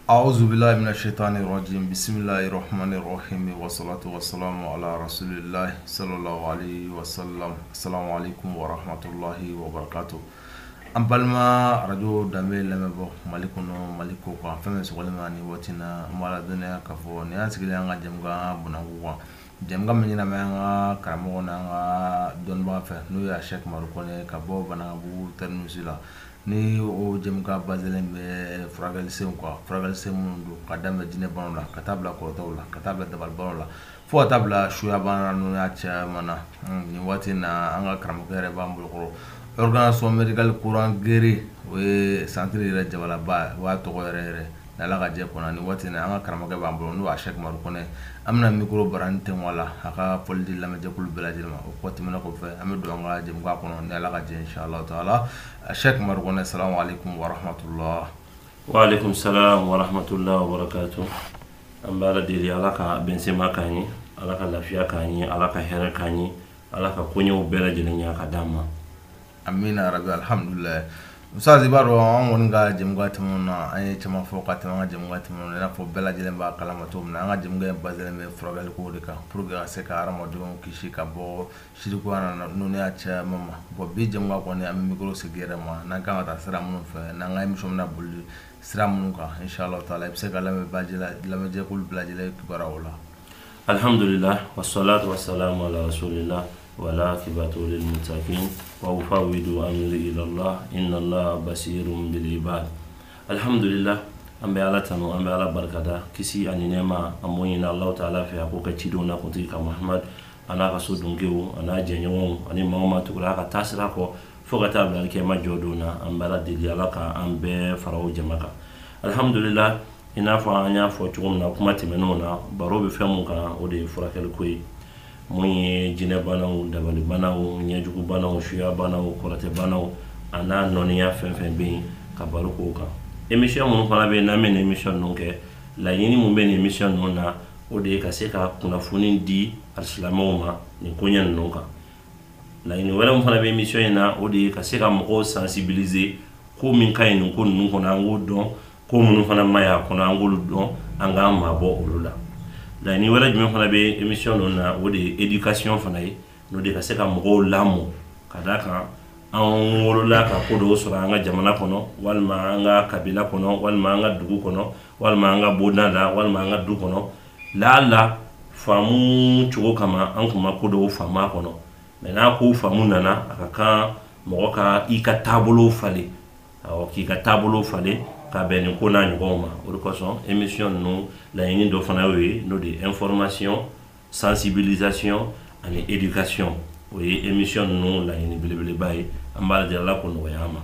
أعوذ بالله من الشيطان الرجيم بسم الله الرحمن الرحيم والصلاة والسلام على رسول الله صلى الله عليه وسلم السلام عليكم ورحمة الله وبركاته أمبالما رجو دمي لمبو مالكونو مالكو فمن سقولماني واتنا مالا دنيا كفو نياس كلي أنغا جمغا بناغوا جمغا منينا مانغا كرامونا دونبا فه نويا شيخ ماركوني كبو بناغو ترنوسيلا ni o jemka bazelen be fragalise quoi fragalise mundu kadam dine bonla katabla ko tawla katabla dabal bonla fo tabla shuya bana no ya cha mana ni watina anga kram gere bambul ko organisation medical courant gere we centre re jabala ba wa to gore nala ga je kona ni watina anga kram ge bambul no a shek mar ko ne amna micro barante wala aka poldi lama je kul beladilma ko timina ko fe amedo anga jemka ko no nala ga je inshallah taala الشيخ مرغون السلام عليكم ورحمة الله. وعليكم السلام ورحمة الله وبركاته. أم بلدي علىك بنسمع كاني علىك لافيا كاني علىك هير كاني علىك كونيو بلدي لنيا كداما. أمين يا رب الحمد لله. Usazi baro anga jemga timuna ay chama foka timanga jemga timuna na fo bela jelen ba kala matum na anga jemga bazele me frogal ko de ka purga se ka aramo do kishi ka bo shiriku ana no ne acha mama bo bi jemga ko ne am mikro se gere ma na ka ta sira mun fe na ngai mi somna bulli sira mun ka inshallah taala se ka la me bajela la me je kul blajela kibara wala alhamdulillah wassalatu wassalamu ala rasulillah ولا كبات للمتقين وأفوض أمري إلى الله إن الله بصير بالعباد الحمد لله أم على تنو أم على بركة كسي أن نعمة أموين الله تعالى في حقوق تدونا كنتيك محمد أنا رسول جو أنا جنيوم أنا ماما تقولها تاسركو فقط أبدا كما جودونا أم على دليلك أم بفرو جمعك الحمد لله إن فانا فتومنا كما تمنونا بروب فهمك ودي فرق الكوي mwenye jine banaw dabali banaw nyajugu banaw shuya banaw korate banaw ana nonia fenfen be ka baruko ka emission mun fana be na men emission nonke la yini mun be emission nona o de ka se ka kuna funi di alislamaw ni konyan nonka la yini wala mun fana be emission na o de ka se ka mo sensibiliser ko min kay nun ko nun ko na ngodon ko mun fana maya ko na ngolu don anga mabo olula la ni wala jumɛn fana be émission na o de éducation fana ye no de ka se ka mɔgɔw lamɔ ka da kan an wolola ka ko dɔw sɔrɔ an ka jamana kɔnɔ walima an ka kabila kɔnɔ walima an ka dugu kɔnɔ walima an ka bonda la walima an ka du kɔnɔ la faamu cogo kama an kuma ko dɔw faama kɔnɔ mais n'a ko faamu nana a ka kan mɔgɔ ka i ka taabolo falen awɔ k'i ka taabolo falen ka bɛn ko n'a ɲɔgɔnw ma o de kosɔn émission ninnu laɲini dɔ fana y'o ye n'o de information sensibilisation ani éducation o ye émission ninnu laɲini belebeleba ye an b'a lajɛ Ala k'o nɔgɔya an ma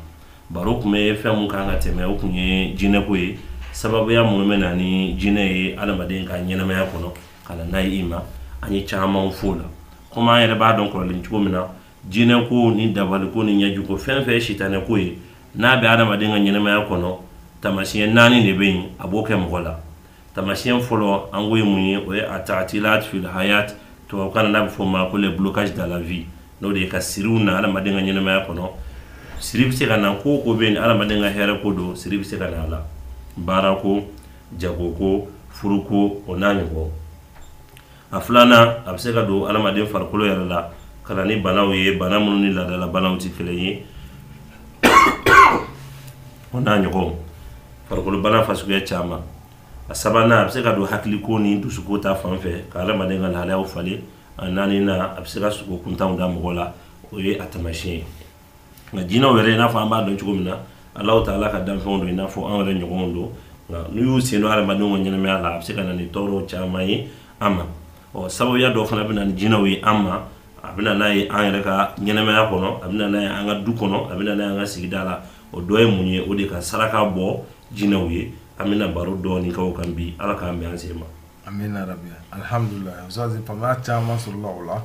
baro tun bɛ fɛn mun kan ka tɛmɛ o tun ye jinɛko ye sababuya minnu bɛ na ni jinɛ ye adamaden ka ɲɛnamaya kɔnɔ ka na n'a ye i ma an ye caman f'o la komi an yɛrɛ b'a dɔn kɔrɔlen cogo min na jinɛko ni dabaliko ni ɲɛjugu fɛn fɛn ye sitanɛko ye n'a bɛ adamaden ka ɲɛnamaya kɔnɔ tamasiyɛn naani de bɛ yen a b'o kɛ mɔgɔ la tamasiyɛn fɔlɔ an ko ye mun ye o ye atatilat fil hayat tubabukan n'a bɛ fɔ o ma ko le blocage dans la vie n'o de ye ka siriw na adamaden ka ɲɛnamaya kɔnɔ siri bɛ se ka na ko o ko bɛ yen adamaden ka hɛrɛ ko don siri bɛ se ka na a la baarako jagoko furuko o n'a ɲɔgɔn a filanan a bɛ se ka don adamaden farikolo yɛrɛ la ka na ni banaw ye bana minnu ni laadala banaw tɛ kelen ye o n'a ɲɔgɔn farikolo bana fasuguya caman a sabanan a bɛ se ka don hakiliko ni dusuko ta fan fɛ ka adamaden ka lahalayaw falen a naaninan a bɛ se ka sogo kuntanw da mɔgɔ la o ye a tamasiyɛn ye nka jinɛw yɛrɛ i n'a fɔ an b'a dɔn cogo min na Alahu Taala ka danfɛnw don i n'a fɔ an yɛrɛ ɲɔgɔnw don nka n'u y'u sen don adamadenw ka ɲɛnamaya la a bɛ se ka na ni tɔɔrɔw caman ye an ma sababuya dɔ fana bɛ na ni jinɛw ye an ma a bɛ na n'a ye an yɛrɛ ka ɲɛnamaya kɔnɔ a bɛ na n'a ye an ka du kɔnɔ a bɛ na n'a ye an ka sigida la o dɔ ye mun ye o de ka saraka bɔ jinɛw ye an bɛna baro dɔɔni k'o kan bi Ala k'an bɛn an sen ma amin ya rabbi alhamdulillah usazi fama caman sɔrɔla o la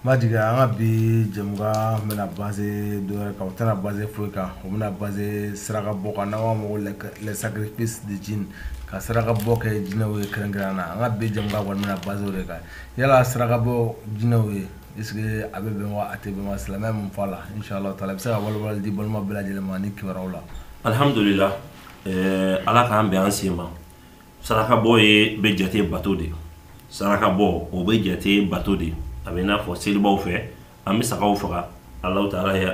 ma jiga an ka bi jɛmukan bɛna base dɔ wɛrɛ kan o tɛna base foyi kan o bɛna base saraka bɔ kan n'an b'a fɔ les sacrifices de djinn ka saraka bɔ kɛ jinɛw ye kɛrɛnkɛrɛnnen na an ka bi jɛmukan kɔni bɛna base o de kan yala saraka bɔ jinɛw ye est-ce que a bɛ bɛn wa a tɛ bɛn wa silamɛya mun fɔ a la inshallah taala i bɛ se ka walawalali di balima bɛɛ lajɛlen ma ni kibaruyaw la alhamdulillah Ala k'an bɛn an sen ma saraka bɔ ye bɛ jate bato de saraka bɔ o bɛ jate bato de a bɛ n'a fɔ selibaw fɛ an bɛ sagaw faga Allahu Taala ye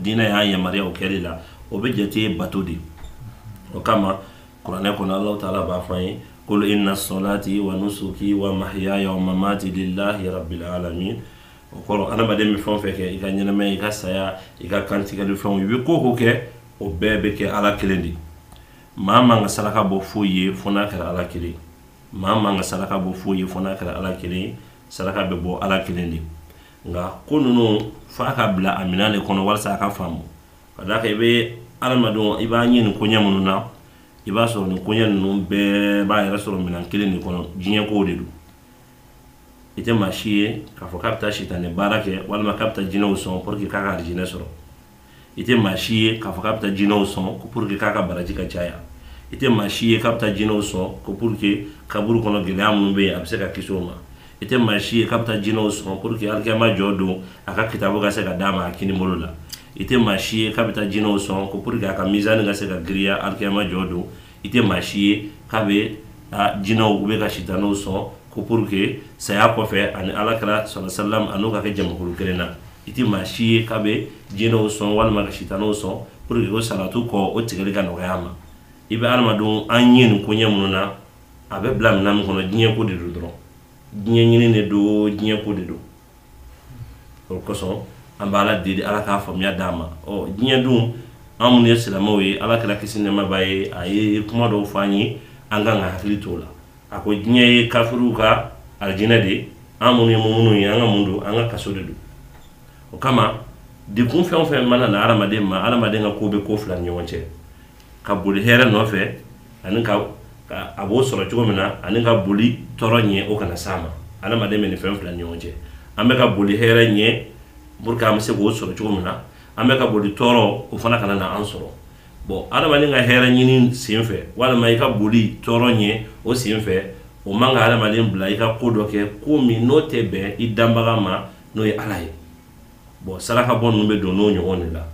diinɛ y'an yamaruya o kɛli la o bɛ jate bato de o kama kuranɛ kɔnɔ Allahu Taala b'a fɔ an ye qul inna salati wa nusuki wa mahyaya wa mamati lillahi rabbil alamin o kɔrɔ adamaden bɛ fɛn o fɛn kɛ i ka ɲɛnamaya i ka saya i ka kantigɛli fɛnw i bɛ ko o ko kɛ o bɛɛ bɛ kɛ Ala kelen de maa man ka saraka bɔ foyi ye fo n'a kɛra Ala kelen maa man ka saraka bɔ foyi ye fo n'a kɛra Ala kelen saraka bɛ bɔ Ala kelen de nka ko ninnu f'a ka bila a minɛn de kɔnɔ walasa a ka faamu ka d'a kan i bɛ adamadenw i b'a ɲini nin koɲɛ minnu na i b'a sɔrɔ nin koɲɛ ninnu bɛɛ b'a yɛrɛ sɔrɔ minɛn kelen de kɔnɔ diɲɛ kow de don i tɛ maa si ye k'a fɔ k'a bɛ taa sitanɛ baara kɛ walima k'a bɛ taa jinɛw sɔn pour que k'a ka arijinɛ sɔrɔ i tɛ maa si ye k'a fɔ k'a bɛ taa jinɛw sɔn pour que k'a ka baraji ka caya i tɛ maa si ye k'a bɛ taa jinɛw sɔn ko pour que kaburu kɔnɔ gɛlɛya minnu bɛ yen a bɛ se ka kisi o ma i tɛ maa si ye k'a bɛ taa jinɛw sɔn pour que alikiyama jɔ don a ka kitabu ka se ka d'a ma a kinibolo la i tɛ maa si ye k'a bɛ taa jinɛw sɔn ko pour que a ka mizani ka se ka giriya alikiyama jɔ don i tɛ maa si ye k'a bɛ jinɛw u bɛ ka sitanɛw sɔn ko pour que saya kɔfɛ ani alakira sallallahu an'u ka kɛ jamakulu kelen na i tɛ maa si ye k'a bɛ jinɛw sɔn walima ka sitanɛw sɔn pour que o salatu kɔ o tigɛli ka nɔgɔya a ma i bɛ adamadenw an ye nin koɲɛ minnu na a bɛ bila minɛn min kɔnɔ diɲɛ ko de don dɔrɔn diɲɛ ɲini de don diɲɛ ko de don o kosɔn an bɛ Ala deli Ala k'a faamuya d'an ma diɲɛ dun an minnu ye silamɛw ye Alakira kisi nɛɛma b'a ye a ye kuma dɔw fɔ an ye an kan ka hakili to o la a ko diɲɛ ye kafiriw ka arijinɛ de an minnu ye mumunu ye an ka mun don an ka kaso de don o kama dekun fɛn o fɛn mana na adamaden ma adamaden ka ko bɛ ko fila ni ɲɔgɔn cɛ ka boli hɛrɛ nɔfɛ ani a b'o sɔrɔ cogo min na ani ka boli tɔɔrɔ ɲɛ o kana s'a ma adamaden bɛ nin fɛn fila ni ɲɔgɔn cɛ an bɛ ka boli hɛrɛ ɲɛ pour que an bɛ se k'o sɔrɔ cogo min na an bɛ ka boli tɔɔrɔ o fana kana na an sɔrɔ bon adamaden ka hɛrɛ ɲini sen fɛ walima i ka boli tɔɔrɔ ɲɛ o sen fɛ o man ka adamaden bila i ka ko dɔ kɛ ko min n'o tɛ bɛn i danbaga ma n'o ye Ala ye bon saraka bɔ ninnu bɛ don n'o ɲɔgɔn de la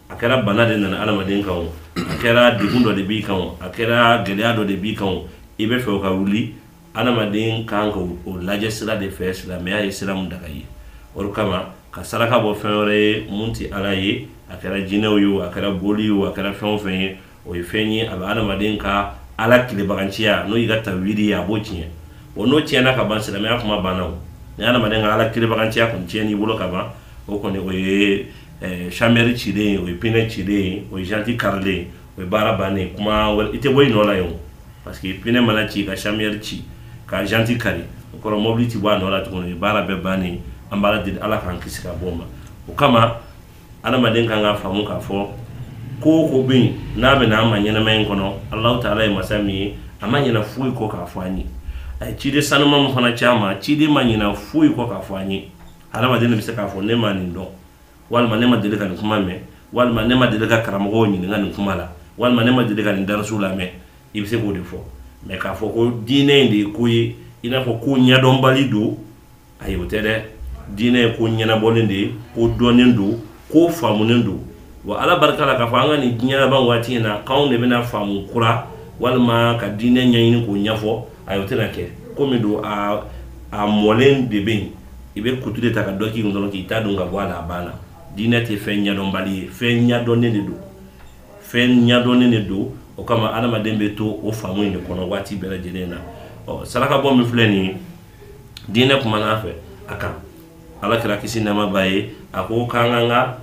a kɛra bana de nana adamaden kan o a kɛra degun dɔ de b'i kan o a kɛra gɛlɛya dɔ de b'i kan o i bɛ fɛ o ka wuli adamaden kan ka o lajɛ sira de fɛ silamɛya ye sira min daga ye o kama ka saraka bɔ fɛn wɛrɛ ye mun tɛ Ala ye a kɛra jinɛw ye o a kɛra boli ye o a kɛra fɛn o fɛn ye o ye fɛn ye a bɛ adamaden ka Ala tilebaganciya n'o y'i ka tawhidi ye a b'o tiɲɛ o n'o tiɲɛna ka ban silamɛya kuma banna o ni adamaden ka Ala tilebaganciya kɔni tiɲɛ n'i bolo ka ban o kɔni o ye chambre cilen o ye pinɛ cilen o ye janti karilen o ye baara bannen kuma wɛrɛ i tɛ bɔ i nɔ la yen o parce que pinɛ mana ci ka chambre ci ka janti kari o kɔrɔ mobili ti bɔ a nɔ la tuguni o ye baara bɛɛ bannen an b'a deli Ala k'an kisi ka bɔ o ma o kama adamaden kan ka faamu k'a fɔ ko o ko bɛ yen n'a bɛ na an ma ɲɛnamaya in kɔnɔ Allahu Taala ye masa min ye a ma ɲinɛ foyi kɔ k'a fɔ an ye a ye ciden sanuma min fana ci an ma ciden ma ɲinɛ foyi kɔ k'a fɔ an ye adamaden de bɛ se k'a fɔ ne ma nin dɔn walima ne ma deli ka nin kuma mɛn walima ne ma deli ka karamɔgɔw ɲininka nin kuma la walima ne ma deli ka nin darasiw lamɛn i bɛ se k'o de fɔ mais k'a fɔ ko diinɛ in de ye ko ye i n'a fɔ ko ɲɛdɔnbali don ayi o tɛ dɛ diinɛ ye ko ɲɛnabɔlen de ye ko dɔnnen don ko faamunen don wa Ala barika la k'a fɔ an ka nin diɲɛ laban waati in na k'anw de bɛna faamu kura walima ka diinɛ ɲɛɲini k'o ɲɛfɔ ayi o tɛna kɛ komi don a mɔlen de bɛ yen i bɛ kutu de ta ka dɔ k'i kun dɔrɔn k'i ta dun ka bɔ a la a banna diinɛ tɛ fɛn ɲɛdɔnbali ye fɛn ɲɛdɔnnen de don fɛn ɲɛdɔnnen de don o kama adamaden bɛ to o faamu in de kɔnɔ waati bɛɛ lajɛlen na saraka bɔ min filɛ nin ye diinɛ kumana fɛ a kan Alakira kisi nɛɛma b'a ye a ko k'an ka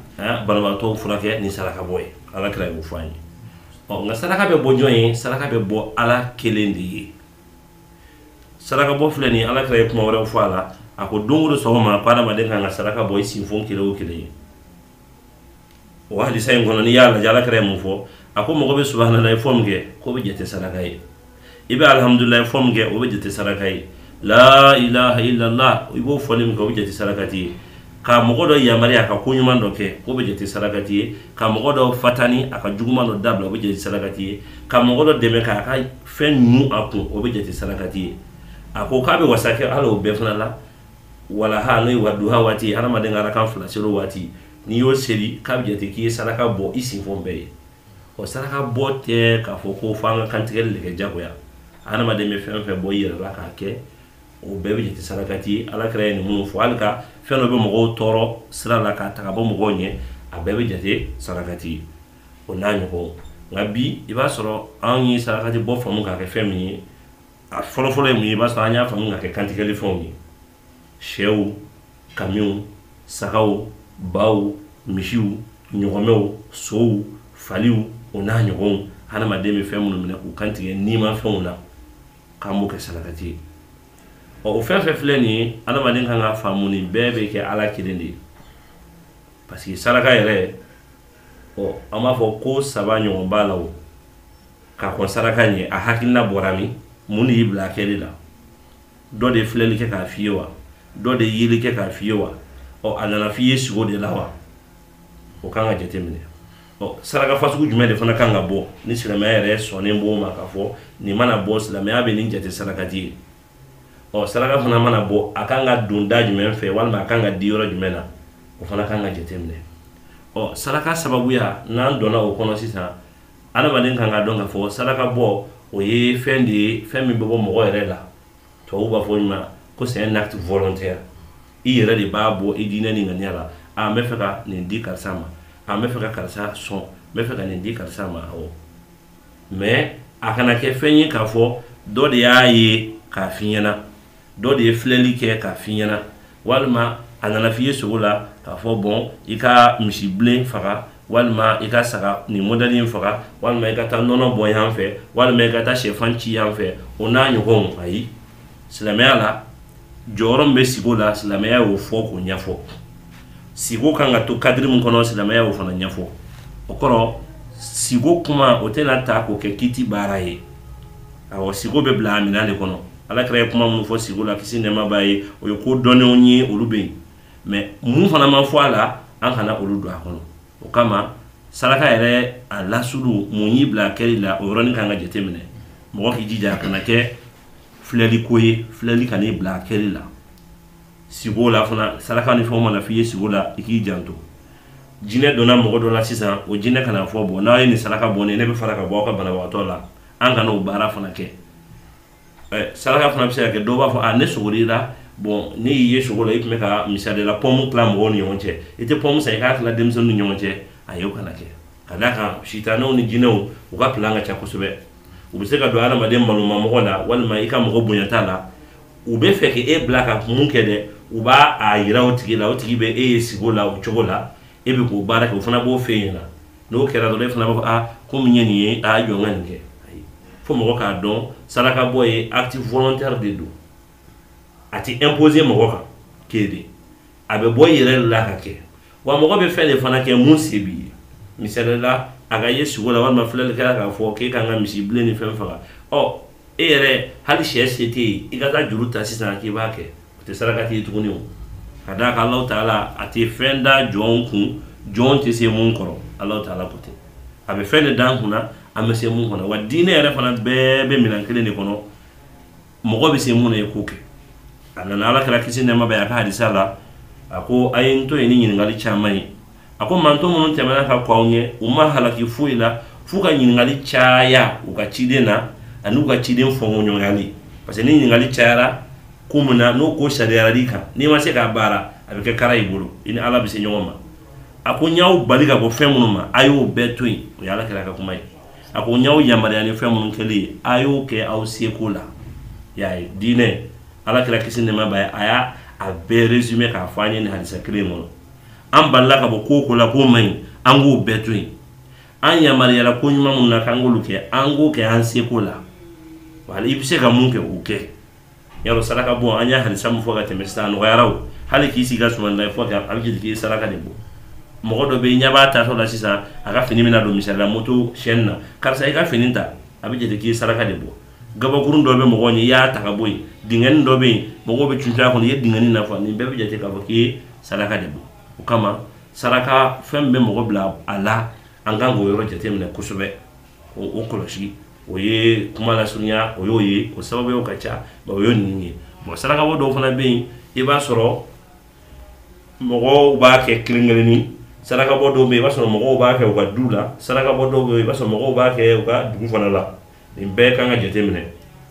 banabaatɔw furakɛ ni saraka bɔ ye Alakira y'o fɔ an ye nka saraka bɛ bɔ jɔn ye saraka bɛ bɔ Ala kelen de ye saraka bɔ filɛ nin ye Alakira ye kuma wɛrɛw fɔ a la a ko don o don sɔgɔma ko adamaden kan ka saraka bɔ i sinfon kelen o kelen ye o hadisa in kɔnɔ n'i y'a lajɛ Alakira ye mun fɔ a ko mɔgɔ bɛ subahanallahi fɔ min kɛ k'o bɛ jate saraka ye i bɛ alhamdulilahi fɔ min kɛ o bɛ jate saraka ye la ilaha illallah i b'o fɔli min kɛ o bɛ jate sarakati ye ka mɔgɔ dɔ yamaruya a ka ko ɲuman dɔ kɛ k'o bɛ jate sarakati ye ka mɔgɔ dɔ fatani a ka juguman dɔ dabila o bɛ jate sarakati ye ka mɔgɔ dɔ dɛmɛ k'a ka fɛn ɲun a kun o bɛ jate sarakati ye a ko k'a bɛ wasa kɛ hali o bɛɛ fana la walaha n'o ye waduha waati ye hadamaden ka arakan fila seli o waati n'i y'o seli k'a bɛ jate k'i ye saraka bɔ i sinfon bɛɛ ye o saraka bɔ tɛ k'a fɔ ko f'an ka kantigɛli de kɛ jagoya adamaden bɛ fɛn fɛn bɔ i yɛrɛ la k'a kɛ o bɛɛ bɛ jate sarakati ye alakira ye nin minnu fɔ hali ka fɛn dɔ bɛ mɔgɔw tɔɔrɔ sira la k'a ta ka bɔ mɔgɔw ɲɛ a bɛɛ bɛ jate sarakati ye o n'a ɲɔgɔn nka bi i b'a sɔrɔ anw ye sarakati bɔ faamu k'a kɛ fɛn min ye a fɔlɔfɔlɔ ye mun ye i b'a sɔrɔ an y'a faamu k'a kɛ kantigɛli fɛnw ye sɛw kamiw sagaw baw misiw ɲɔgɔmɛw sow faliw o n'a ɲɔgɔnw hadamaden bɛ fɛn minnu minɛ k'u kantigɛ nima fɛnw na k'an b'o kɛ sarakati ye o fɛn fɛn filɛ nin ye hadamaden kan ka faamu nin bɛɛ bɛ kɛ ala kelen de ye parce que saraka yɛrɛ an b'a fɔ ko saba ɲɔgɔn b'a la o k'a kɔn saraka ɲɛ a hakilina bɔra min mun de y'i bila kɛli la dɔ de ye filɛli kɛ k'a f'i ye wa dɔ de ye yeli kɛ k'a f'i ye wa a nana f'i ye sigo de la wa o kan ka jate minɛ saraka fasugu jumɛn de fana kan ka bɔ ni silamɛya yɛrɛ sɔnnen b'o ma k'a fɔ nin mana bɔ silamɛya bɛ nin jate sarakati ye saraka fana mana bɔ a kan ka don da jumɛn fɛ walima a kan ka di yɔrɔ jumɛn na o fana kan ka jate minɛ saraka sababuya n'an donna o kɔnɔ sisan adamaden kan ka dɔn k'a fɔ saraka bɔ o ye fɛn de ye fɛn min bɛ bɔ mɔgɔ yɛrɛ la tubabuw b'a fɔ ɲuman ko c'est un acte volontaire i yɛrɛ de b'a bɔ i diinɛ ni ŋaniya la n bɛ fɛ ka nin di karisa ma n bɛ fɛ ka karisa sɔn n bɛ fɛ ka nin di karisa ma mais a kana kɛ fɛn ye k'a fɔ dɔ de y'a ye k'a f'i ɲɛna dɔ de ye filɛli kɛ k'a f'i ɲɛna walima a nana f'i ye sogo la k'a fɔ bon i ka misibilen faga walima i ka saga nin modèle in faga walima i ka taa nɔnɔ bɔ yan fɛ walima i ka taa sɛfan ci yan fɛ o n'a ɲɔgɔnw ayi silamɛya la jɔyɔrɔ min bɛ sigo la silamɛya y'o fɔ k'o ɲɛfɔ sigo kan ka to kadiri min kɔnɔ silamɛya y'o fana ɲɛfɔ o kɔrɔ sigo kuma o tɛna ta k'o kɛ kiti baara ye sigo bɛ bila a minɛn de kɔnɔ alakira ye kuma minnu fɔ sigo la kisi nɛɛma b'a ye o ye ko dɔnnenw ye olu bɛ yen mais mun fana ma fɔ a la an kana olu don a kɔnɔ o kama saraka yɛrɛ a lasulu mun y'i bila kɛli la o yɔrɔnin kan ka jate minɛ mɔgɔ k'i jija a kana kɛ filɛli ko ye filɛli kan'i bila kɛli la sigo la fana saraka ni fɛnw mana f'i ye sigo la i k'i janto jinɛ donna mɔgɔ dɔ la sisan o jinɛ kana fɔ bon n'a ye nin saraka bɔ ne bɛ fara ka bɔ aw ka banabagatɔ la an kana o baara fana kɛ saraka fana bɛ se ka kɛ dɔw b'a fɔ ne sogorira bon ne y'i ye sogo la i tun bɛ ka misali la pɔmu tila mɔgɔw ni ɲɔgɔn cɛ i tɛ pɔmu san i k'a tila denmisɛnninw ni ɲɔgɔn cɛ ayi o kana kɛ ka d'a kan sitanɛw ni jinɛw u ka plan ka ca kosɛbɛ u bɛ se ka don adamaden maloma mɔgɔ la walima i ka mɔgɔ bonya t'a la u bɛ fɛ k'e bila ka mun kɛ dɛ u b'a yira o tigi la o tigi bɛ e ye sigo la o cogo la e bɛ k'o baara kɛ o fana b'o fɛ yen na n'o kɛra dɔrɔn e fana b'a fɔ komi n ye nin ye jɔ n ka nin kɛ ayi fo mɔgɔ k'a dɔn saraka bɔ ye acte volontaire de don a ti imposer mɔgɔ kan k'e a bɛ bɔ i yɛrɛ la ka kɛ wa mɔgɔ bɛ fɛn de fana kɛ mun se b'i ye misali la a ka ye sigo la walima filɛlikɛla k'a fɔ k'e kan ka misibilen ni fɛn faga e yɛrɛ hali sɛ se tɛ yen i ka taa juru ta sisan k'i b'a kɛ o tɛ saraka tɛ ye tuguni o ka d'a kan Alahu Taala a tɛ fɛn da jɔn kun jɔn tɛ se mun kɔrɔ Alahu Taala ko ten a bɛ fɛn de d'an kunna an bɛ se mun kɔnɔ wa diinɛ yɛrɛ fana bɛɛ bɛ minɛn kelen de kɔnɔ mɔgɔ bɛ se mun na i k'o kɛ a nana Ala kɛra kisi nɛɛma bɛ a ka hadisa la a ko a ye n to yen ni ɲininkali caman ye a ko manto minnu tɛmɛna ka kɔ aw ɲɛ u ma halaki foyi la f'u ka ɲininkali caya u ka ciden na ani u ka ciden fɔnkoɲɔgɔnyali parce que ni ɲininkali cayara ko min na n'o ko sariyara i kan n'i ma se k'a baara a bɛ kɛ kara i bolo i ni Ala bɛ se ɲɔgɔn ma a ko n y'aw bali ka bɔ fɛn minnu ma a y'o bɛɛ to yen o ye Ala kɛra ka kuma ye a ko n y'aw yamaruya ni fɛn minnu kɛli ye a y'o kɛ aw seko la y'a ye diinɛ Ala kɛra kisi nɛɛma b'a ye a y'a bɛɛ résumé k'a fɔ an ye nin hadisa kelen kɔnɔ an balila ka bɔ ko o ko la k'o man ɲi an k'o bɛɛ to yen an yamaruyala ko ɲuman minnu na k'an k'olu kɛ an k'o kɛ an seko la wala i bɛ se ka mun kɛ o kɛ yɔrɔ saraka bɔ an y'a hadisa min fɔ ka tɛmɛ sisan a nɔgɔyara o hali k'i sigi ka sumanda fɔ ka a bɛ jate k'i saraka de bɔ mɔgɔ dɔ bɛ yen ɲɛ b'a tatɔ la sisan a ka fini bɛna don misali la moto chaîne na karisa i ka fini ta a bɛ jate k'i saraka de bɔ gabakurun dɔ bɛ mɔgɔ ɲɛ i y'a ta ka bɔ yen dingɛni dɔ bɛ yen mɔgɔw bɛ cuncu a kɔnɔ i ye dingɛni nafa nin bɛɛ bɛ jate k'a fɔ k'i ye saraka de bɔ o kama saraka fɛn bɛ mɔgɔ bila a la an kan k'o yɔrɔ jate minɛ kosɛbɛ o kɔlɔsi o ye kuma lasurunya o y'o ye o sababu ka ca o y'o nin ye bon saraka bɔ dɔw fana bɛ yen i b'a sɔrɔ mɔgɔw b'a kɛ kelen-kelenni saraka bɔ dɔw bɛ yen i b'a sɔrɔ mɔgɔw b'a kɛ u ka du la saraka bɔ dɔw bɛ yen i b'a sɔrɔ mɔgɔw b'a kɛ u ka dugu fana la nin bɛɛ kan ka jate minɛ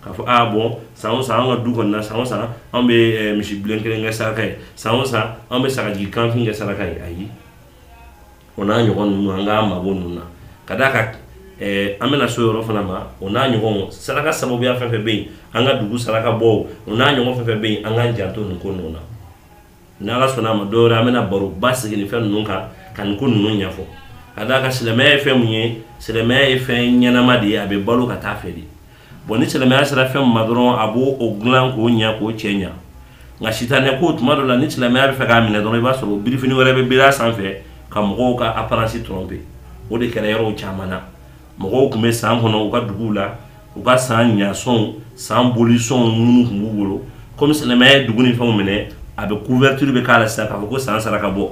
k'a fɔ bon san o san an ka du kɔnɔna san o san an bɛ misi bilen kelen kɛ saraka ye san o san an bɛ sagaji kanfin kɛ saraka ye ayi o n'a ɲɔgɔn ninnu an k'a mabɔ ninnu na ka d'a kan an bɛna so yɔrɔ fana ma o n'a ɲɔgɔn saraka sababuya fɛn fɛn bɛ yen an ka dugu saraka bɔ o n'a ɲɔgɔn fɛn fɛn bɛ yen an k'an janto nin ko ninnu na n'Ala sɔnna a ma dɔw wɛrɛ an bɛna baro ba sigi nin fɛn ninnu kan ka nin ko ninnu ɲɛfɔ ka d'a kan silamɛya ye fɛn mun ye silamɛya ye fɛn ɲɛnama de ye a bɛ balo ka taa fɛ de bon ni silamɛya sera fɛn min ma dɔrɔn a b'o dilan k'o ɲɛ k'o cɛ ɲa nka sitanɛ ko tuma dɔ la ni silamɛya bɛ fɛ k'a minɛ dɔrɔn i b'a sɔrɔ birifini wɛrɛ bɛ biri a sanfɛ ka mɔgɔw ka apparence tromper o de kɛra yɔrɔw caman na mɔgɔw tun bɛ san kɔnɔ u ka duguw la u ka san ɲasɔnw san bolisɔnw minnu tun b'u bolo komi silamɛya ye dugu ni fɛnw minɛ a bɛ couverture bɛ k'a la sisan k'a fɔ ko san sara ka bɔ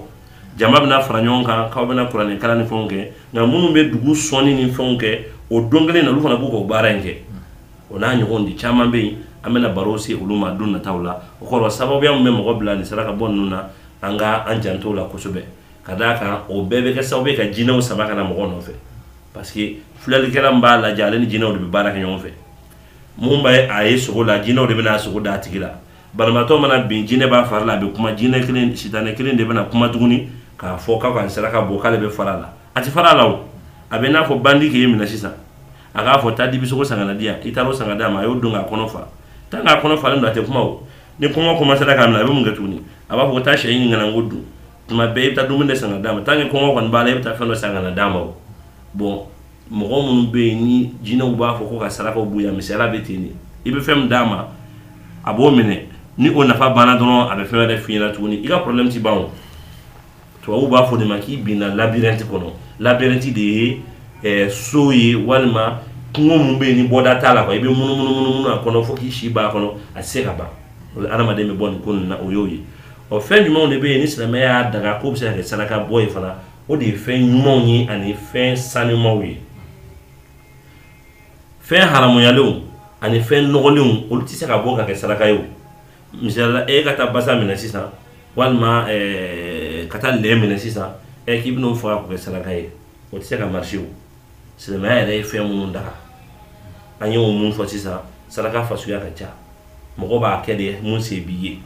jama bɛna fara ɲɔgɔn kan k'aw bɛna kuranɛ kalan ni fɛnw kɛ nka minnu bɛ dugu sɔnni ni fɛnw kɛ o don kelen na olu fana b'u ka baara in kɛ o n'a ɲɔgɔn di caman bɛ yen an bɛna baro se olu ma don nataw la o kɔrɔ sababuya min bɛ mɔgɔ bila nin saraka bɔ ninnu na an ka an janto la kosɛbɛ ka d'a kan o bɛɛ bɛ kɛ sababu ye ka jinɛw sama ka na mɔgɔ nɔfɛ parce que filɛlikɛla min b'a lajɛ ale ni jinɛw de bɛ baara kɛ ɲɔgɔn fɛ mun bɛ a ye sogo la jinɛw de bɛna a sogo d'a tigi la banabaatɔ mana bin jinɛ b'a fari la a bɛ kuma jinɛ kelen sitanɛ kelen de bɛna kuma tuguni k'a fɔ k'a ka saraka bɔ k'ale bɛ fara a la a tɛ fara a la o a bɛ n'a fɔ bandi k'e minɛ sisan a k'a fɔ taa dibisogo san ka na di yan i taara o san ka d'a ma a y'o don k'a kɔnɔ fa tant k'a kɔnɔ falen don a tɛ kuma o ni kɔngɔ commencera k'a minɛ a bɛ mun kɛ tuguni a b'a fɔ ko taa sɛ ɲini ka na n ko dun tuma bɛɛ i bɛ taa dumuni de san ka d'a ma tant que kɔngɔ kɔni b'a la i bɛ taa fɛn dɔ san ka na d'a ma o bon mɔgɔ minnu bɛ yen ni jinɛw b'a fɔ ko ka sarakaw bonya misaliya bɛ ten de i bɛ fɛn min d'a ma a b'o minɛ ni o nafa banna dɔrɔn a bɛ fɛn wɛrɛ f'i ɲɛna tuguni i ka problème ti ban o tubabuw b'a fɔ de ma k'i binna labyrinthe kɔnɔ labyrinthe de ye so ye walima kungo mun bɛ yen ni bɔda t'a la quoi i bɛ munumunu a kɔnɔ fo k'i si b'a kɔnɔ a tɛ se ka ban adamaden bɛ bɔ nin ko ninnu na o y'o ye ɔ fɛn jumɛnw de bɛ yen ni silamɛya y'a daga k'o bɛ se ka kɛ saraka bɔ ye fana o de ye fɛn ɲumanw ye ani fɛn sanumanw ye fɛn haramuyalenw ani fɛn nɔgɔlenw olu tɛ se ka bɔ ka kɛ saraka ye o misalila e ka taa basa minɛ sisan walima ka taa lɛ minɛ sisan k'i bɛn'o faga k'o kɛ saraka ye o tɛ se ka marché o silamɛya yɛrɛ ye fɛn minnu daga an y'o mun fɔ sisan saraka fasuguya ka ca mɔgɔ b'a kɛ de mun se b'i ye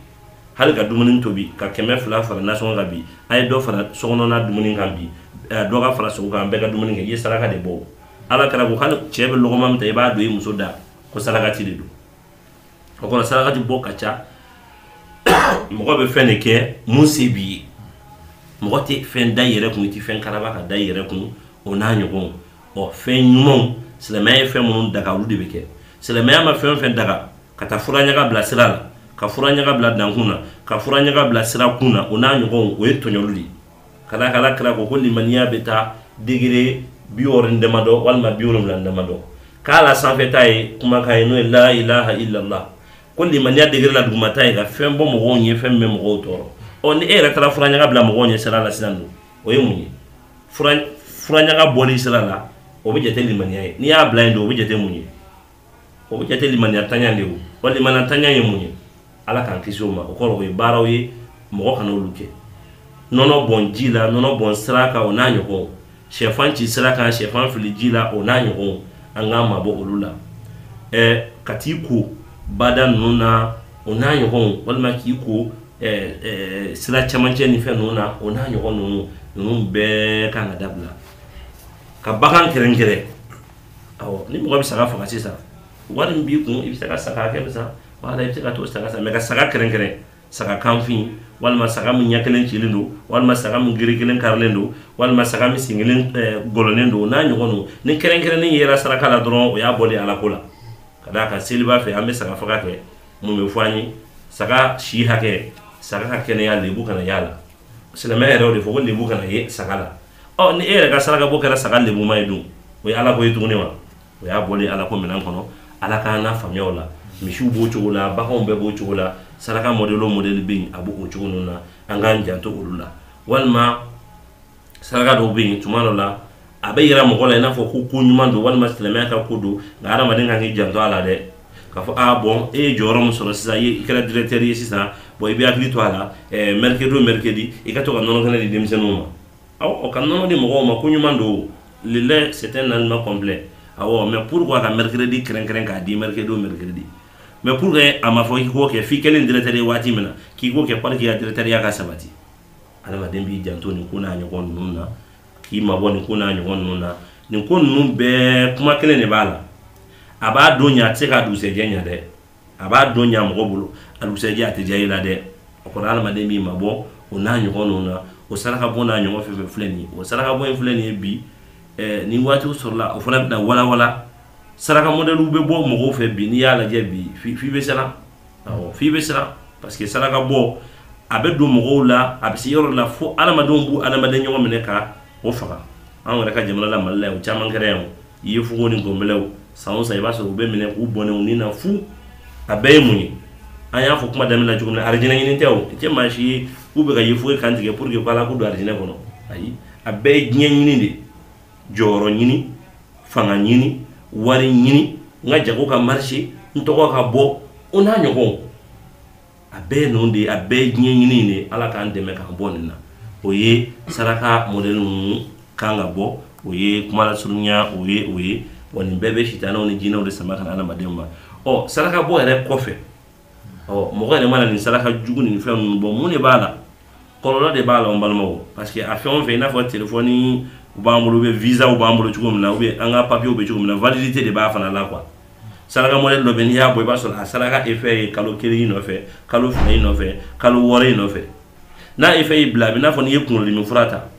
hali ka dumuni tobi ka 200 fara nasɔngɔ kan bi a ye dɔ fara sokɔnɔna dumuni kan bi dɔ ka fara sogo kan an bɛɛ ka dumuni kɛ i ye saraka de bɔ ala kɛra ko hali cɛ bɛ lɔgɔma min ta i b'a don i muso da ko sarakati de don o kɔrɔ sarakati bɔ ka ca mɔgɔ bɛ fɛn de kɛ mun se b'i ye mɔgɔ tɛ fɛn da i yɛrɛ kun i tɛ fɛn karaba ka da i yɛrɛ kun o n'a ɲɔgɔn ɔ fɛn ɲumanw silamɛya ye fɛn minnu daga olu de bɛ kɛ silamɛya ma fɛn o fɛn daga ka taa fura ɲaga bila sira la ka fura ɲaga bila dankun na ka fura ɲaga bila sira kun na o n'a ɲɔgɔnw o ye tɔɲɔli de ye ka d'a kan Ala kira ko limaniya bɛ taa degré 60 damadɔ walima 70 damadɔ k'ala sanfɛta ye kumakan ye n'o ye la ilaha illallah ko limaniya degré la dugumata ye ka fɛn bɔ mɔgɔw ɲɛ fɛn min bɛ mɔgɔw tɔɔrɔ ɔ ni e yɛrɛ taara fura ɲaga bila mɔgɔw ɲɛ sira la sisan dun o ye mun ye fura ɲaga bɔli sira la o bɛ jate limaniya ye n'i y'a bila yen don o bɛ jate mun ye o bɛ jate limaniya taɲa de o wa limaniya taɲa ye mun ye Ala k'an kisi o ma o kɔrɔ o ye baaraw ye mɔgɔ kana olu kɛ nɔnɔ bɔn ji la nɔnɔ bɔn sira kan o n'a ɲɔgɔn sɛfan ci sira kan sɛfan fili ji la o n'a ɲɔgɔn an k'an mabɔ olu la ka t'i ko bada ninnu na o n'a ɲɔgɔn walima k'i ko sira camancɛ ni fɛn ninnu na o n'a ɲɔgɔn ninnu bɛɛ kan ka dabila ka bagan kɛrɛnkɛrɛn awɔ ni mɔgɔ bɛ saga faga sisan wari min b'i kun i bɛ se ka saga hakɛ san wala i bɛ se ka t'o saga san mɛ ka saga kɛrɛnkɛrɛn saga kanfin walima saga min ɲɛ kelen cilen don walima saga min giri kelen karilen don walima saga min sen kelen gɔlɔnen don n'a ɲɔgɔn don ni kɛrɛnkɛrɛnnen yera saraka la dɔrɔn o y'a bɔli Ala ko la ka d'a kan seliba fɛ an bɛ saga faga kɛ mun bɛ fɔ an ye saga si hakɛ saga ka kɛnɛya lebu kana y'a la silamɛya yɛrɛ o de fɔ ko lebu kana ye saga la ɔ ni e yɛrɛ ka saraka bɔ kɛra saga lebu ma ye dun o ye Ala ko ye tuguni wa o y'a bɔli Ala ko minɛn kɔnɔ Ala k'an n'a faamuya o la misiw b'o cogo la baganw bɛɛ b'o cogo la saraka modèle o modèle bɛ yen a b'o cogo ninnu na an k'an janto olu la walima saraka dɔw bɛ yen tuma dɔ la a bɛ yira mɔgɔ la i n'a fɔ ko ɲuman don walima silamɛya ka ko don nka adamaden kan k'i janto a la dɛ k'a fɔ bon e ye jɔyɔrɔ min sɔrɔ sisan i kɛra directeur ye sisan bon i bɛ hakili to a la mercredi o mercredi i ka to ka nɔnɔ kɛnɛ di denmisɛnninw ma awɔ ka nɔnɔ di mɔgɔw ma ko ɲuman don le lait c'est un aliment complet awo mais pourquoi ka mercredi kren ka di mercredi mais pourquoi ama fo ko ke fi kelen directeur wati mina ki ko ke par ki directeur ya ka sabati alama dembi janto ni kuna nyogon nunna ki maboni kuna nyogon nunna ni ko nun be kuma kelen ne bala aba donya tseka du se jenya de aba donya mo bulu alu se jati jayila de ko alama dembi mabo ona nyogon nunna o saraka bona nyogon fe fleni o saraka bo fleni bi ni wati usurla o fana da wala saraka modelu be bo mo fe bi ni yala je bi fi be sala awo fi be sala parce que saraka bo abe do mo la abe si yoro la fo alama don bu alama de nyoma mene ka o faka an wala ka jamana la malla o chaman kare yam yi fu woni gombelew sawo sai ba so be mene ku bone ni na fu abe muni aya fo kuma damela jugum arjina ni tew te mashi ku be ga yi fu kan tige pour que kala ku do arjina kono ayi abe nyen ni de joro nyini fanga nyini wari nyini nga jago ka marché ntoko ka bo ona nyoko abe no de abe nyini ne ala kan de me ka bonina oye saraka model kanga bo oye kuma la surunya oye woni bebe shitana ni jina de sama kan ala mademba o saraka bo ere kofe o mo gane mala ni saraka jugu ni fe bo mune bala kololo de bala on balmo parce que a fait on fait na fo téléphone ubambulo be visa ubambulo chugumna ube anga papier ube chugumna validité de ba fana la quoi saraka model lo ben ya boy ba so saraka effet kalo kiri no fe kalo fay no fe kalo wore no fe na effet blabi na foni yekun limi furata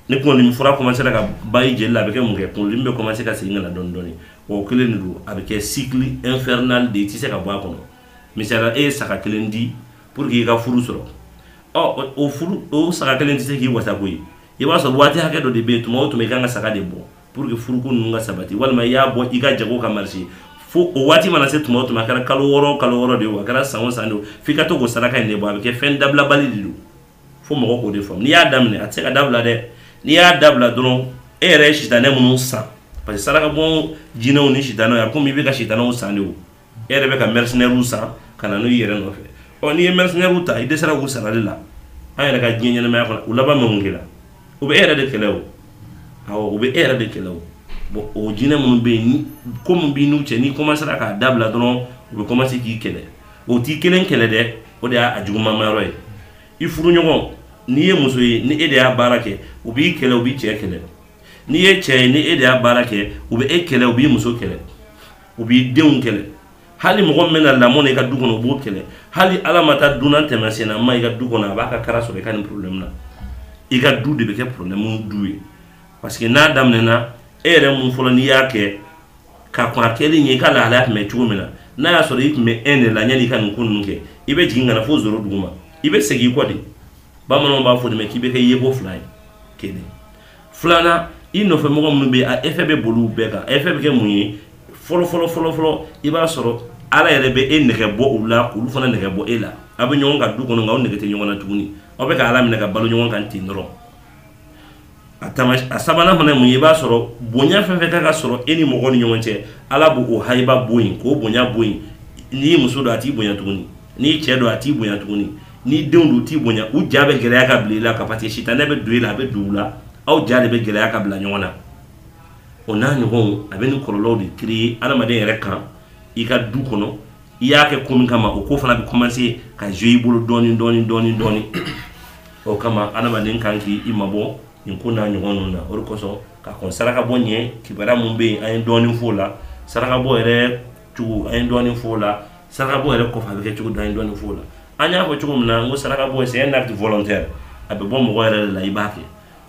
ni kun limi fura commencer ka bayi jella be ke mun ke kun limbe commencer ka singa la don doni o kele ni do avec cycle infernal de tise ka ba kono misala saka kelendi pour ki ka furu soro o furu o saka kelendi se ki wasa koyi iba so wati hake do de be tuma to me kanga saka de bo pour que furuko nunga sabati walma ya bo iga jago ka marché fo o wati mana se tuma to makara kalo woro de wakara sanwo sando fika to go saraka ne bo avec fen dabla balidu fo mo ko de fam ni ya damne ateka dabla de ni ya dabla don ere shitane mun sa parce que saraka bon jino ni shitano ya ko mi be ka shitano sando ere be ka mercenaire sa kana no yere no fe o ni mercenaire ta ide sara go sarala ayana ka jinya na ma ko ulaba mo ngila ube era de kelew awo ube era de kelew bo o jina mun be ni comme bi nu che ni commencer ka dabla don ube commencer ki kele o ti kelen kele de o de a juguma maroy i furu nyogo ni ye muso yi ni ede ya barake ubi kele ubi che kele ni ye che ni ede ya barake ube e kele ubi muso kele ubi deun kele hali mo mena la mona ka du kono bo kele hali alamata dunan temasena mai ka du kono abaka karaso be kan problem na iga du de be ke problème duwe parce que na damnena ere mun folo ni yake ka kwa kele ni kala ala me chumina na ya sori me ene la nyani kan kununke ibe jinga na fo zoro duguma ibe segi ko de ba mono ba fo de me kibe ke yebo fly kede flana ino fe mo mun be a efebe bolu be ka efebe ke munyi folo iba soro ala ere be ene ke bo ula ulu fona ne ke bo ela abe nyonga du kono ngaw ne ke te nyonga na tuguni obe ka ala mina ka balu nyonga kan tinro atama asabana hone mu yiba soro bonya fefe ka soro eni mo goni nyonche ala bu o haiba boyin ko bonya boyin ni muso do ati bonya tuguni ni chedo ati bonya tuguni ni dendu ti bonya u jabe gere aka blela ka pati shitane be duila be dula au jale be gere aka bla nyona ona nyongo abeni kololo de créer ala made reka ika du kono iyake komi kama o ko fana bi commencer ka jouer bolo doni o kama ana made kanki imabo inkuna nyongo na orkoso ka kon saraka bonye kibara mumbe ay doni fola saraka bo ere tu ay doni fola saraka bo ere ko fa be tu doni fola anya ko tu mna ngo saraka bo c'est un acte volontaire abe bon mo ere la ibake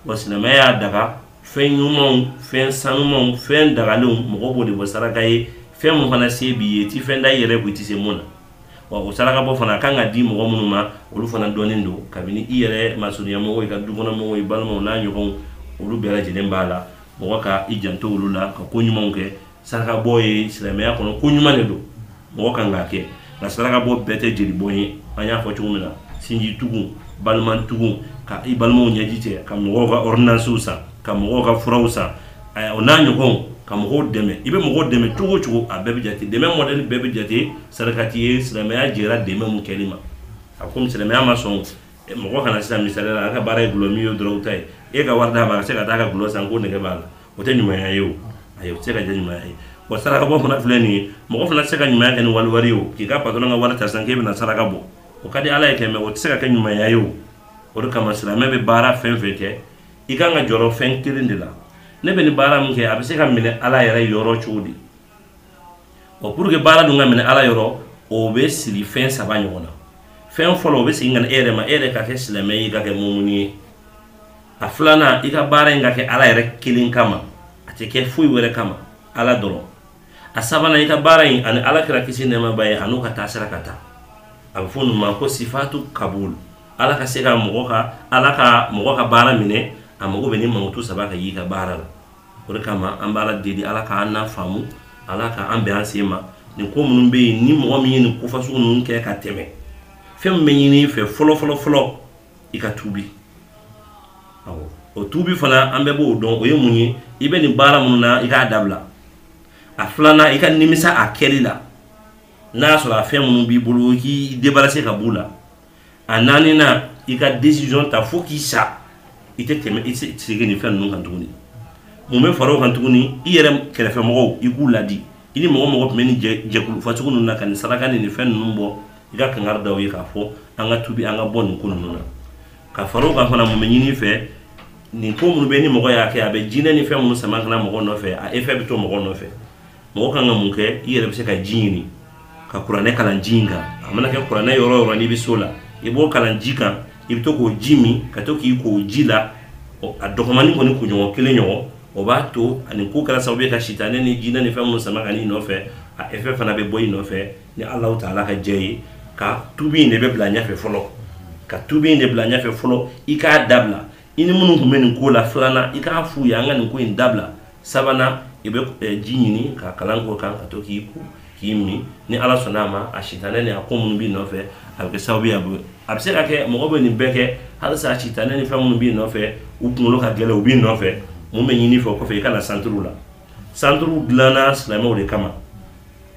wasina me ya daga fen yumon fen sanumon fen daga lu mo bo de bo saraka yi fen mo fana sebi ti fen da yere ko ti se mona wa o saraka bo fana kanga di mo munuma olu fana doni ndo kabini iyere masuriya mo ka dugona mo balmo na nyoko olu bela jelen bala mo ka ijanto olu la ka ko nyuma nke saraka boy silamaya kono ko nyuma ne do mo ka ngake na saraka bo bete jeli boy anya fo chumina sinji tugu balman tugu ka i balmo nyajite ka mo ka ordonnance usa ka mo ka furausa ona nyoko ka mo deme ibe mo deme tugu abebe jati deme model bebe jati saraka ti silamaya jera deme mu kelima akum silamaya mason mo kana sisa misala aka bara glomi yo drowtai e ga warda ba se ka ta ka glosa ngo ne ke bala o te nyuma ya yo ayo tse ka ɲumanya ye wa saraka bɔ fana filɛ nin ye mɔgɔ fana tɛ se ka ɲumanya kɛ ni wari o k'i ka patron ka wari ta sisan k'e bɛna saraka bɔ o ka di ala ye kɛ mɛ o tɛ se ka kɛ ɲumanya ye o de kama silamɛ bɛ baara fɛn fɛn kɛ i kan ka jɔrɔ fɛn kelen de la ne bɛ nin baara min kɛ a bɛ se ka minɛ ala yɛrɛ yɔrɔ cogo di pour que baara dun ka minɛ ala yɔrɔ o bɛ siri fɛn saba ɲɔgɔn na fɛn fɔlɔ o bɛ segin ka na e yɛrɛ ma e yɛrɛ ka kɛ silamɛ ye i ka kɛ mumuni ye a filanan i ka baara in ka kɛ ala yɛrɛ kelen kama a tɛ kɛ foyi wɛrɛ kama ala dɔrɔn a sabanan i ka baara in ani ala kira kisi nɛɛma ba ye a n'o ka taa sira ka taa a bɛ fɔ ninnu ma ko sifatu kabul ala ka se ka mɔgɔ ka baara minɛ a mago bɛ ni mankutu saba ka y'i ka baara la o de kama an b'ala deli ala k'an na faamu ala k'an bɛn an sen ma nin ko minnu bɛ yen ni mɔgɔ min ye nin ko fasugu ninnu kɛ ka tɛmɛ fɛn min bɛ ɲini i fɛ fɔlɔ i ka tuubi o tuubi fana an bɛɛ b'o dɔn o ye mun ye i bɛ nin baara minnu na i k'a dabila a filanan i ka nimisa a kɛli la n'a y'a sɔrɔ a fɛn minnu b'i bolo i k'i débarrasser ka b'u la a naaninan i ka décision ta fo k'i sa i tɛ segin nin fɛn ninnu kan tuguni mun bɛ fara o kan tuguni i yɛrɛ kɛrɛfɛmɔgɔw i k'u ladi i ni mɔgɔ tun bɛ nin jɛkulu fasugu ninnu na ka nin saraka ni nin fɛn ninnu bɔ i ka kangari da o ye k'a fɔ an ka tubi an ka bɔ nin ko ninnu na ka fara o kan fana mun bɛ ɲini fɛ nin ko minnu bɛ ni mɔgɔ y'a kɛ a bɛ jinɛ ni fɛn minnu sama kana mɔgɔ nɔfɛ a effet bɛ to mɔgɔ nɔfɛ mɔgɔ kan ka mun kɛ i yɛrɛ bɛ se ka ji ɲini ka kuranɛ kalan ji in kan a mana kɛ kuranɛ yɔrɔ o yɔrɔ n'i bɛ so la i b'o kalan ji kan i bɛ to k'o ji min ka to k'i k'o ji la a dɔgɔmani kɔni kunɲɔgɔn kelen ɲɔgɔn o b'a to ani ko kɛra sababu ye ka sitanɛ ni jinɛ ni fɛn minnu sama ka n'i nɔfɛ a effet fana bɛ bɔ i nɔfɛ ni Alahu Taala ka jɛ ye ka tubi in de bɛ bila ɲɛfɛ fɔlɔ ka tubi in de bila ɲɛfɛ fɔlɔ i k'a dabila i ni minnu tun bɛ nin ko la filanan i k'a f'u ye an ka nin ko in dabila sabanan i bɛ ji ɲini ka kalan k'o kan ka to k'i ko k'i min ni ala sɔnna a ma a sitanɛ ni a ko minnu b'i nɔfɛ a bɛ kɛ sababu ye a bɛ se ka kɛ mɔgɔ bɛ nin bɛɛ kɛ halisa a sitanɛ ni fɛn minnu b'i nɔfɛ u kunkolo ka gɛlɛn u b'i nɔfɛ mun bɛ ɲini fɛ o kɔfɛ i ka na santuru la santuru dilanna silamɛw de kama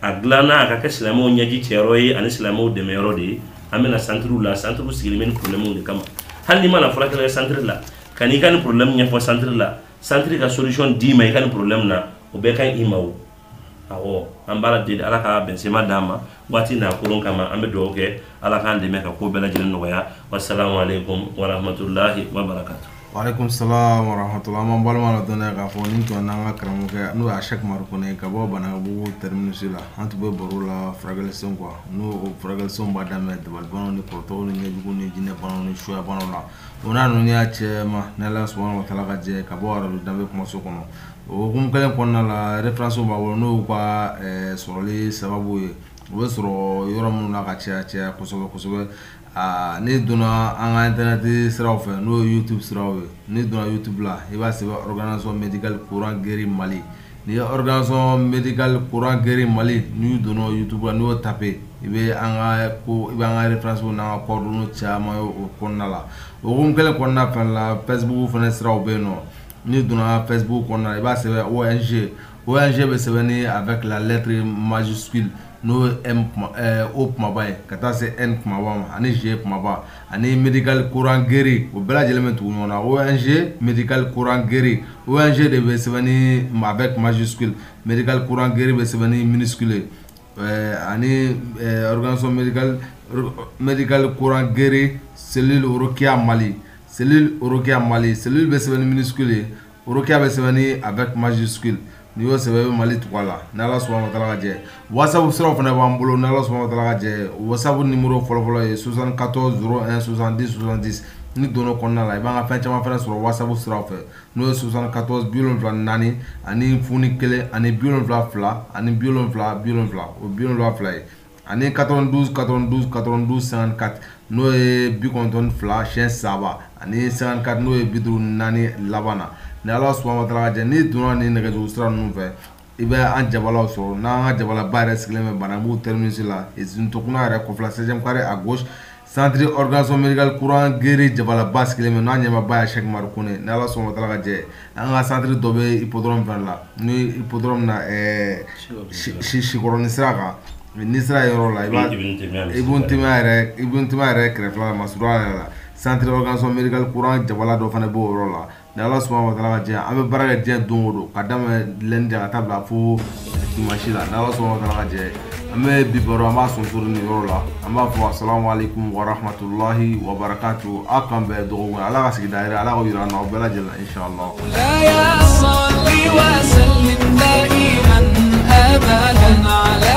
a dilanna a ka kɛ silamɛw ɲɛji cɛyɔrɔ ye ani silamɛw dɛmɛyɔrɔ de ye an bɛna santuru la santuru sigilen bɛ ni problème de kama hali n'i mana furakɛli kɛ santiri la ka n'i ka nin problème ɲɛfɔ santiri la santiri ka solution d'i ma i ka nin problème na o bɛɛ ka ɲi i ma o awɔ an b'a deli ala ka bɛnsema d'an ma waati n'a koron kama an bɛ dugawu kɛ ala k'an dɛmɛ ka ko bɛɛ lajɛlen nɔgɔya wassalamu alaikum warahmatullahi wabarakatuh. Waalaikum salam warahmatullahi an balima la dɔnniya k'a fɔ nin tun n'an ka karamɔgɔkɛ n'o ye Sɛki Umaru Kone ka bɔ Banaŋabugu terminus la an tun bɛ baro la furakɛlisenw quoi n'o o furakɛlisenw b'a daminɛ dabalibanaw ni kɔrɔtɔw ni ɲɛjugu ni jinɛbanaw ni suyabanaw la o n'a ninnu y'a cɛma ni Ala subahanahu wa taala ka jɛ ka bɔ arajo danbe kumaso kɔnɔ o hukumu kelen kɔnɔna la référence b'a bolo n'o y'u ka sɔrɔli sababu ye o bɛ sɔrɔ yɔrɔ minnu na ka caya kosɛbɛ ni donna an ka internet siraw fɛ n'o ye YouTube siraw ye ni donna YouTube la i b'a sɛbɛn organisation médicale courant guéri Mali ni ye organisation médicale courant guéri Mali n'i donna YouTube la n'i y'o tapé i bɛ an ka référence n'an ka coordonnées caman ye o kɔnɔna la o hukumu kelen kɔnɔna fɛnɛ la Facebook fɛnɛ siraw bɛ yen nɔ n'i donna Facebook kɔnɔna i b'a sɛbɛn ONG bɛ sɛbɛnni avec la lettre majuscule n'o ye O kumaba ye ka taa se N kumaba ma ani G kumaba ani médical courant guéri o bɛɛ lajɛlen bɛ tugu ɲɔgɔn na ONG médical courant guéri ONG de bɛ sɛbɛnni avec majuscule médical courant guéri bɛ sɛbɛnni minuscule ani organisation médical courant guéri cellule Orokia Mali cellule bɛ sɛbɛnni minuscule Orokia bɛ sɛbɛnni avec majuscule ni y'o sɛbɛn Mali tɔgɔ la ni Ala subahanahu wa taala ka jɛ WhatsApp siraw fana b'an bolo ni Ala subahanahu wa taala ka jɛ WhatsApp numéro fɔlɔfɔlɔ ye 74 01 70 70 ni donna kɔnɔna la i b'an ka fɛn caman fana sɔrɔ WhatsApp siraw fɛ n'o ye 74 74 ani funi 1 ani 72 ani 72 o 72 ye ani 92 54 n'o ye 92 siyɛn 3 ani 54 n'o ye 54 laban na ni Ala subahanahu wa taala ka jɛ n'i donna ni nɛgɛjuru sira ninnu fɛ i bɛ an jabalaw sɔrɔ n'an ka jabalaba yɛrɛ sigilen bɛ Banaŋabugu terminus la Ntokuna yɛrɛ kɔfɛla 16e carré à gauche centre organisation médicale courant guéri jabalaba sigilen bɛ n'an ɲɛmaaba ye Sɛki Umaru Kone ni Ala subahanahu wa taala ka jɛ an ka centre dɔ bɛ hippodrome fɛnɛ la ni hippodrome na Sikɔrɔni sira kan ni sira yɔrɔ la i b'a Ibn Temiya yɛrɛ kɛrɛfɛla la Masura yɛrɛ la centre organisation médicale courant jabala dɔ fana b'o yɔrɔ la ni Ala subhanahu wa ta'ala ka jɛ an bɛ baara kɛ diɲɛ don o don ka daminɛ lundi ka taa bila fo dimanche la ni Ala subhanahu wa ta'ala ka jɛ an bɛ bi baro an b'a sonsori ni yɔrɔ la an b'a fɔ assalamu alaikum wa rahmatullahi wa barakatuh aw kan bɛɛ dɔgɔkun Ala ka sigida hɛrɛ Ala ka yira an na aw bɛɛ lajɛlen inshallah. يا صل وسلم دائما أبدا على